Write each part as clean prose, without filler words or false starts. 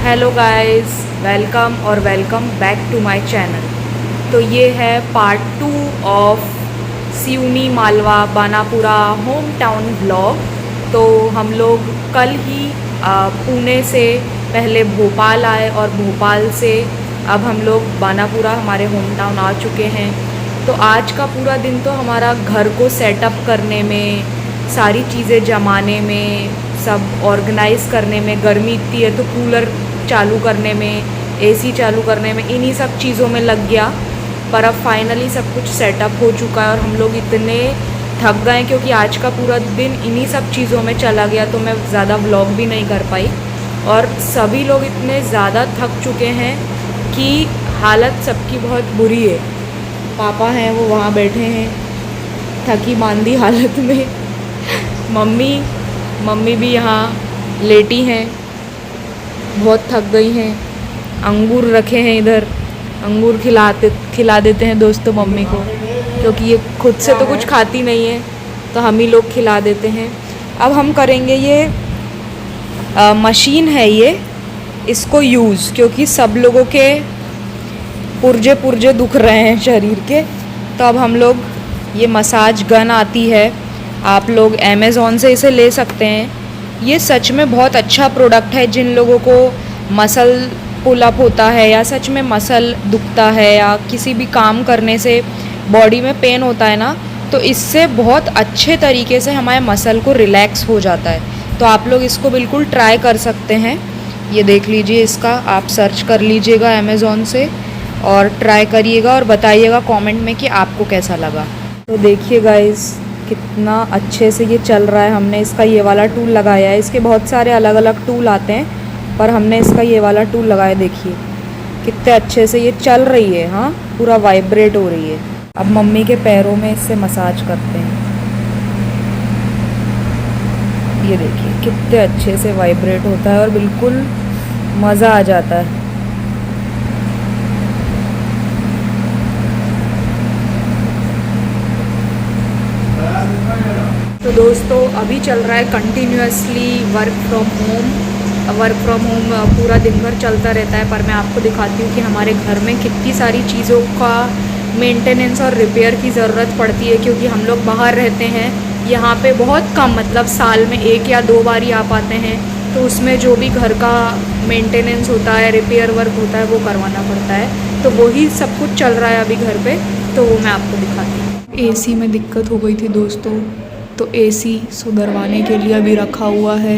Hello guys, welcome back to my channel. तो ये है part 2 of Seoni Malwa Banapura home town blog. तो हम लोग कल ही पुणे से पहले भोपाल आए और भोपाल से अब हम लोग बानापुरा हमारे होम टाउन आ चुके हैं। तो आज का पूरा दिन तो हमारा घर को सेटअप करने में, सारी चीज़ें जमाने में, सब ऑर्गेनाइज़ करने में, गर्मी इतनी है तो कूलर चालू करने में, एसी चालू करने में, इन्हीं सब चीज़ों में लग गया। पर अब फाइनली सब कुछ सेटअप हो चुका है और हम लोग इतने थक गए क्योंकि आज का पूरा दिन इन्हीं सब चीज़ों में चला गया, तो मैं ज़्यादा व्लॉग भी नहीं कर पाई। और सभी लोग इतने ज़्यादा थक चुके हैं कि हालत सबकी बहुत बुरी है। पापा हैं वो वहाँ बैठे हैं थकी मांदी हालत में। मम्मी भी यहाँ लेटी हैं, बहुत थक गई हैं। अंगूर रखे हैं इधर, अंगूर खिला देते हैं दोस्तों मम्मी को, क्योंकि ये खुद से तो कुछ खाती नहीं है, तो हम ही लोग खिला देते हैं। अब हम करेंगे ये मशीन है ये, इसको यूज़, क्योंकि सब लोगों के पुर्जे दुख रहे हैं शरीर के। तो अब हम लोग ये मसाज गन आती है, आप लोग अमेज़ॉन से इसे ले सकते हैं। ये सच में बहुत अच्छा प्रोडक्ट है। जिन लोगों को मसल पुल अप होता है या सच में मसल दुखता है या किसी भी काम करने से बॉडी में पेन होता है ना, तो इससे बहुत अच्छे तरीके से हमारे मसल को रिलैक्स हो जाता है। तो आप लोग इसको बिल्कुल ट्राई कर सकते हैं। ये देख लीजिए, इसका आप सर्च कर लीजिएगा अमेज़ॉन से और ट्राई करिएगा और बताइएगा कमेंट में कि आपको कैसा लगा। तो देखिए गाइस, कितना अच्छे से ये चल रहा है। हमने इसका ये वाला टूल लगाया है, इसके बहुत सारे अलग अलग टूल आते हैं, पर हमने इसका ये वाला टूल लगाया। देखिए कितने अच्छे से ये चल रही है। हाँ, पूरा वाइब्रेट हो रही है। अब मम्मी के पैरों में इससे मसाज करते हैं। ये देखिए कितने अच्छे से वाइब्रेट होता है और बिल्कुल मज़ा आ जाता है। तो दोस्तों अभी चल रहा है कंटिन्यूअसली वर्क फ्रॉम होम पूरा दिन भर चलता रहता है। पर मैं आपको दिखाती हूँ कि हमारे घर में कितनी सारी चीज़ों का मेंटेनेंस और रिपेयर की ज़रूरत पड़ती है, क्योंकि हम लोग बाहर रहते हैं। यहाँ पे बहुत कम, मतलब साल में 1 या 2 बार ही आ पाते हैं, तो उसमें जो भी घर का मेंटेनेंस होता है, रिपेयर वर्क होता है, वो करवाना पड़ता है। तो वही सब कुछ चल रहा है अभी घर पे, तो वो मैं आपको दिखाती हूँ। एसी में दिक्कत हो गई थी दोस्तों, तो एसी सुधरवाने के लिए अभी रखा हुआ है।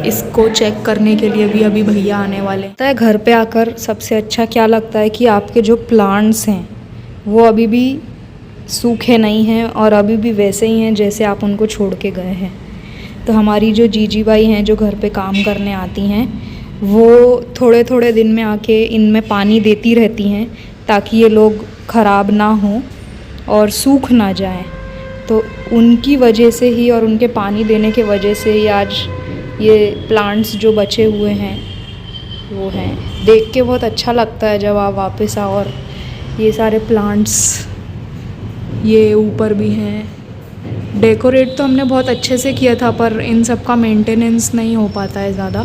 इसको चेक करने के लिए भी अभी भैया आने वाले हैं। तो घर पे आकर सबसे अच्छा क्या लगता है कि आपके जो प्लांट्स हैं वो अभी भी सूखे नहीं हैं और अभी भी वैसे ही हैं जैसे आप उनको छोड़ के गए हैं। तो हमारी जो जीजी बाई हैं जो घर पे काम करने आती हैं, वो थोड़े थोड़े दिन में आके इनमें पानी देती रहती हैं, ताकि ये लोग ख़राब ना हों और सूख ना जाएं। तो उनकी वजह से ही और उनके पानी देने के वजह से ही आज ये प्लांट्स जो बचे हुए हैं वो हैं। देख के बहुत अच्छा लगता है जब आप वापस आओ और ये सारे प्लांट्स, ये ऊपर भी हैं। डेकोरेट तो हमने बहुत अच्छे से किया था, पर इन सब का मेंटेनेंस नहीं हो पाता है ज़्यादा।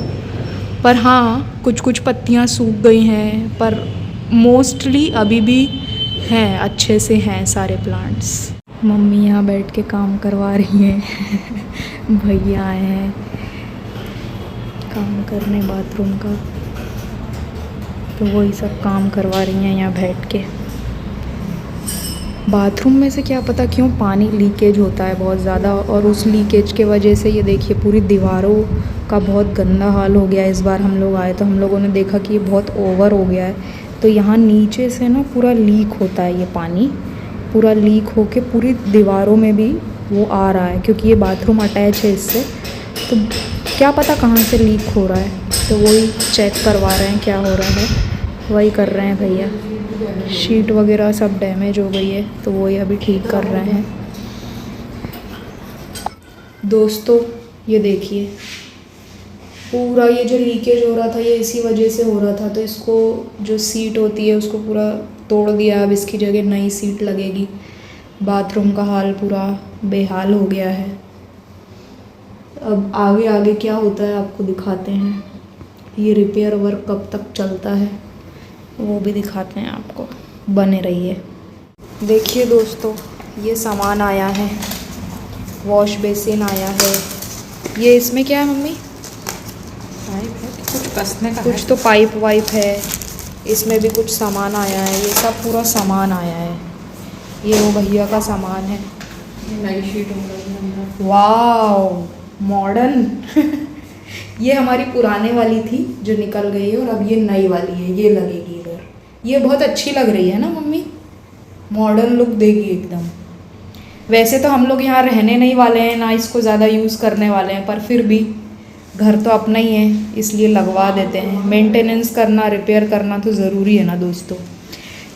पर हाँ, कुछ पत्तियाँ सूख गई हैं, पर मोस्टली अभी भी हैं, अच्छे से हैं सारे प्लांट्स। मम्मी यहाँ बैठ के काम करवा रही हैं। भैया आए हैं काम करने बाथरूम का, तो वही सब काम करवा रही हैं यहाँ बैठ के। बाथरूम में से क्या पता क्यों पानी लीकेज होता है बहुत ज़्यादा, और उस लीकेज के वजह से ये देखिए पूरी दीवारों का बहुत गंदा हाल हो गया है। इस बार हम लोग आए तो हम लोगों ने देखा कि ये बहुत ओवर हो गया है। तो यहाँ नीचे से ना पूरा लीक होता है, ये पानी पूरा लीक होके पूरी दीवारों में भी वो आ रहा है, क्योंकि ये बाथरूम अटैच है इससे। तो क्या पता कहाँ से लीक हो रहा है, तो वही चेक करवा रहे हैं क्या हो रहा है, वही कर रहे हैं भैया। शीट वगैरह सब डैमेज हो गई है, तो वही अभी ठीक कर रहे हैं। दोस्तों ये देखिए, पूरा ये जो लीकेज हो रहा था ये इसी वजह से हो रहा था। तो इसको जो सीट होती है उसको पूरा तोड़ दिया, अब इसकी जगह नई सीट लगेगी। बाथरूम का हाल पूरा बेहाल हो गया है। अब आगे आगे क्या होता है आपको दिखाते हैं। ये रिपेयर वर्क कब तक चलता है वो भी दिखाते हैं आपको, बने रहिए। देखिए दोस्तों, ये सामान आया है, वॉश बेसिन आया है। ये इसमें क्या है मम्मी? पाइप है, कुछ कसने का कुछ है। तो पाइप वाइप है, इसमें भी कुछ सामान आया है। ये सब पूरा सामान आया है। ये वो भैया का सामान है। ये नई शीट हो रही है अंदर। वाह मॉडर्न ये हमारी पुराने वाली थी जो निकल गई है और अब ये नई वाली है, ये लगेगी इधर। ये बहुत अच्छी लग रही है ना मम्मी, मॉडर्न लुक देगी एकदम। वैसे तो हम लोग यहाँ रहने नहीं वाले हैं ना, इसको ज़्यादा यूज़ करने वाले हैं, पर फिर भी घर तो अपना ही है इसलिए लगवा देते हैं। मेंटेनेंस करना, रिपेयर करना तो ज़रूरी है ना दोस्तों।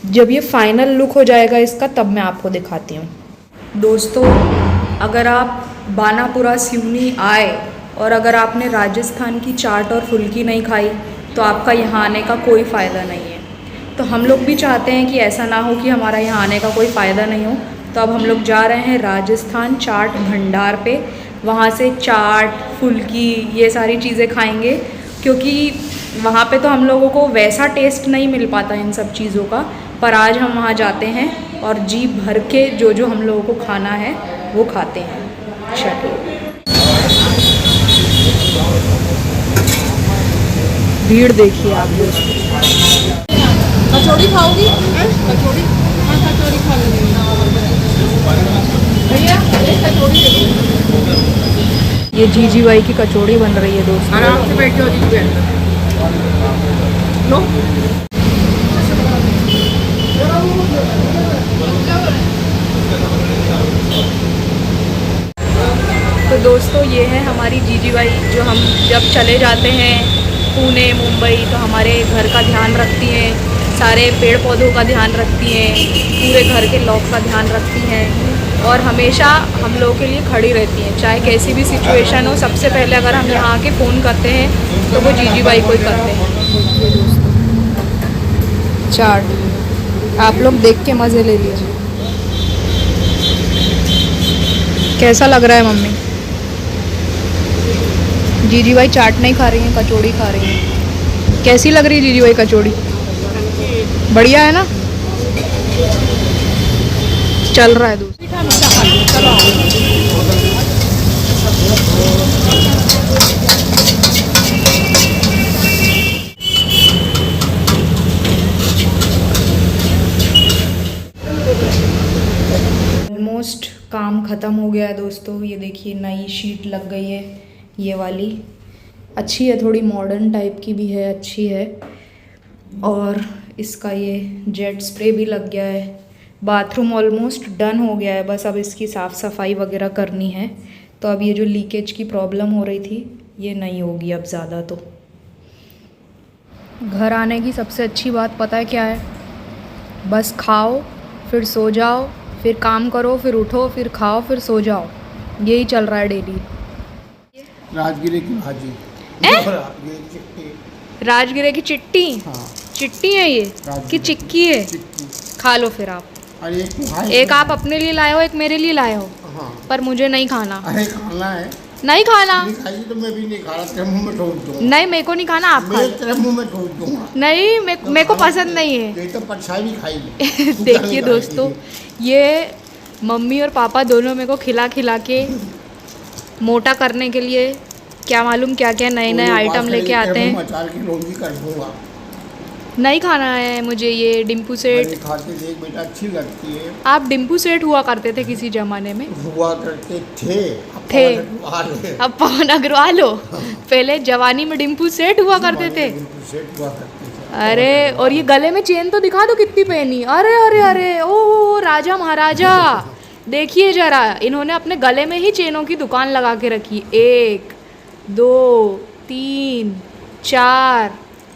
जब ये फाइनल लुक हो जाएगा इसका तब मैं आपको दिखाती हूँ। दोस्तों, अगर आप बानापुरा सिवनी आए और अगर आपने राजस्थान की चाट और फुल्की नहीं खाई तो आपका यहाँ आने का कोई फ़ायदा नहीं है। तो हम लोग भी चाहते हैं कि ऐसा ना हो कि हमारा यहाँ आने का कोई फ़ायदा नहीं हो। तो अब हम लोग जा रहे हैं राजस्थान चाट भंडार पे, वहाँ से चाट फुल्की ये सारी चीज़ें खाएंगे, क्योंकि वहाँ पे तो हम लोगों को वैसा टेस्ट नहीं मिल पाता इन सब चीज़ों का। पर आज हम वहाँ जाते हैं और जी भर के जो हम लोगों को खाना है वो खाते हैं। चलिए, भीड़ देखिए आप दोस्तों। कचौड़ी खाओगी? कचौड़ी? हाँ कचौड़ी खा लेंगे भैया, एक कचौड़ी दे दो। ये जीजी बाई की कचौड़ी बन रही है दोस्तों। आराम से बैठो जी पे लो। तो दोस्तों, ये है हमारी जीजी बाई जो हम जब चले जाते हैं पुणे मुंबई तो हमारे घर का ध्यान रखती हैं, सारे पेड़ पौधों का ध्यान रखती हैं, पूरे घर के लॉक का ध्यान रखती हैं और हमेशा हम लोगों के लिए खड़ी रहती हैं। चाहे कैसी भी सिचुएशन हो, सबसे पहले अगर हम यहाँ आके फ़ोन करते हैं तो वो जीजी बाई को ही करते हैं। चाट आप लोग देख के मज़े ले लीजिए। कैसा लग रहा है मम्मी? जीजी बाई चाट नहीं खा रही हैं, कचौड़ी खा रही हैं। कैसी लग रही है जीजी बाई कचौड़ी? बढ़िया है ना? चल रहा है दोस्त। ऑलमोस्ट काम ख़त्म हो गया है दोस्तों। ये देखिए नई शीट लग गई है, ये वाली अच्छी है, थोड़ी मॉडर्न टाइप की भी है, अच्छी है। और इसका ये जेट स्प्रे भी लग गया है। बाथरूम ऑलमोस्ट डन हो गया है, बस अब इसकी साफ़ सफाई वगैरह करनी है। तो अब ये जो लीकेज की प्रॉब्लम हो रही थी ये नहीं होगी अब ज़्यादा। तो घर आने की सबसे अच्छी बात पता है क्या है? बस खाओ फिर सो जाओ, फिर काम करो, फिर उठो, फिर खाओ, फिर सो जाओ। यही चल रहा है डेली। राजगिरे की भाजी। राजगिरे की चिट्टी। राजगिरे की चिट्टी? हाँ। चिट्टी है ये कि चिक्की है? चिट्टी। खा लो फिर आप। अरे एक आप अपने लिए लाए हो, एक मेरे लिए लाए हो। हाँ। पर मुझे नहीं खाना। अरे खाना है। नहीं खाना। नहीं खाई तो मैं भी नहीं खा रहा, तेरे मुंह में ठोक दूंगा। नहीं, मेरे को नहीं खाना, आप खा मैं लो। तेरे मुंह में ठोक दूंगा। नहीं, मेरे को पसंद नहीं है। ये तो परछाई भी खाई। देखिए दोस्तों, ये मम्मी और पापा दोनों मेरे को खिला खिला के मोटा करने के लिए क्या मालूम क्या क्या नए नए आइटम लेके आते हैं। मचाल के रोगी कर दूंगा। नहीं खाना है मुझे ये डिम्पू सेठ। खा के देख बेटा, अच्छी लगती है। आप डिम्पू सेठ हुआ करते थे किसी ज़माने में? हुआ करते थे। अब पवन अग्रवाल हो। पहले जवानी में डिम्पू सेठ हुआ करते थे। सेठ हुआ करते थे। अरे और ये गले में चेन तो दिखा दो कितनी पहनी। अरे अरे अरे ओ राजा महाराजा, देखिए जरा, इन्होंने अपने गले में ही चेनों की दुकान लगा के रखी। 1 2 3 4।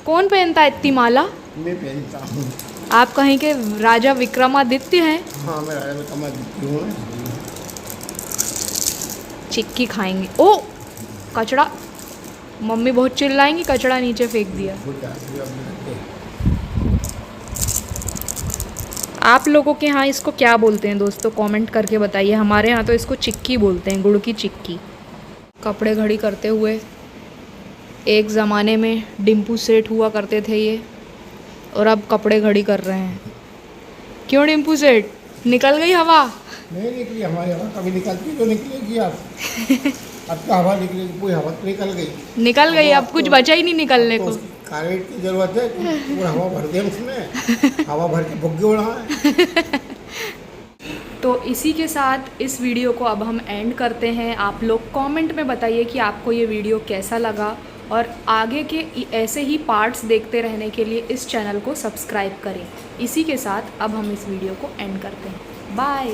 कौन पहनता है इतनी माला? मैं पहनता हूँ। आप कहीं के राजा विक्रमादित्य हैं? हाँ, मैं राजा विक्रमादित्य हूँ। चिक्की खाएंगे। ओ कचड़ा, मम्मी बहुत चिल्लाएंगी, कचड़ा नीचे फेंक दिया। आप लोगों के यहाँ इसको क्या बोलते हैं दोस्तों, कमेंट करके बताइए। हमारे यहाँ तो इसको चिक्की बोलते हैं, गुड़ की चिक्की। कपड़े घड़ी करते हुए एक ज़माने में डिम्पू सेठ हुआ करते थे ये, और अब कपड़े घड़ी कर रहे हैं। क्यों डिम्पू सेठ, निकल गई हवा? नहीं निकली हमारी हवा, कभी निकलती तो निकलेगी अब। अब तो हवा निकलेगी, पूरी हवा तो निकल गई। निकल गई, अब कुछ बचा ही नहीं निकलने तो को। कारेट की जरूरत है, पूरा हवा भर दे उसमें, हवा भर के भुग्गे उड़ा है। तो इसी के साथ इस वीडियो को अब हम एंड करते हैं। आप लोग कमेंट में बताइए कि आपको ये वीडियो कैसा लगा, और आगे के ऐसे ही पार्ट्स देखते रहने के लिए इस चैनल को सब्सक्राइब करें। इसी के साथ अब हम इस वीडियो को एंड करते हैं। बाय।